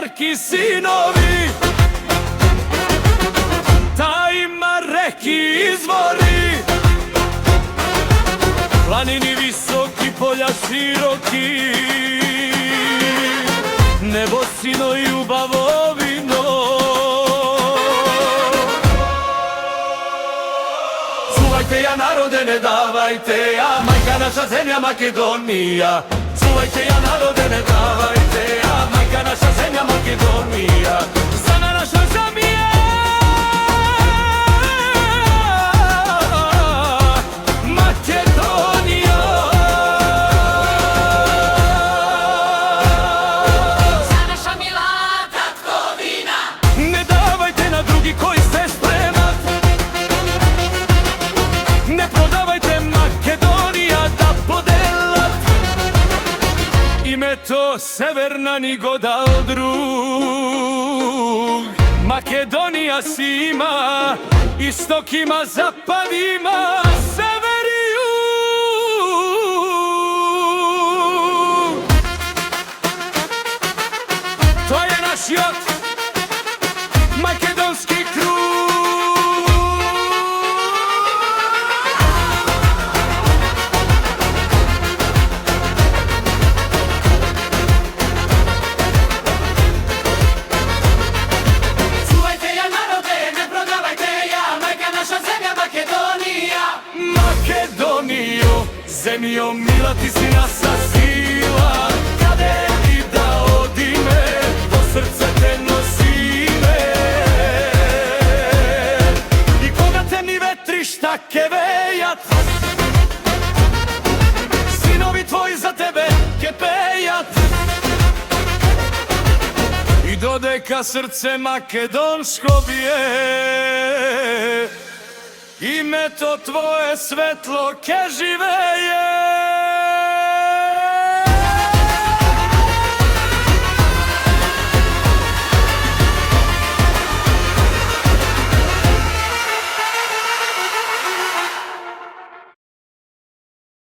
starki sinovi, ta ima reki izvori, planini visoki, polja široki, nebo sino ljubavovino. Čuvajte ja narode, ne davajte ja, majka naša zemlja Makedonija. Čuvajte ja narode, ne davajte ja, majka naša zemlja Makedonija. Sana naša zemlja Makedonija. Za naša mila tatkovina. Ne davajte na drugi koji ste spremat, ne prodavajte Makedonija da podelat. Ime to severna ni goda od drug. Makedonija si ima, istok ima, zapad ima, sever i jug. To je naš jod, makedonski krug. Čuvajte ja narode, ne prodavajte ja, majka naša zemlja Makedonija. Makedoniju, zemljo mila, ti si nasa sila. Kade i da odime, do srca te nosime. I koga temni vetri štake vejat, sinovi tvoji za tebe kepejat. I dodeka srce makedonsko bije, ime to tvoje svetlo ke živeje.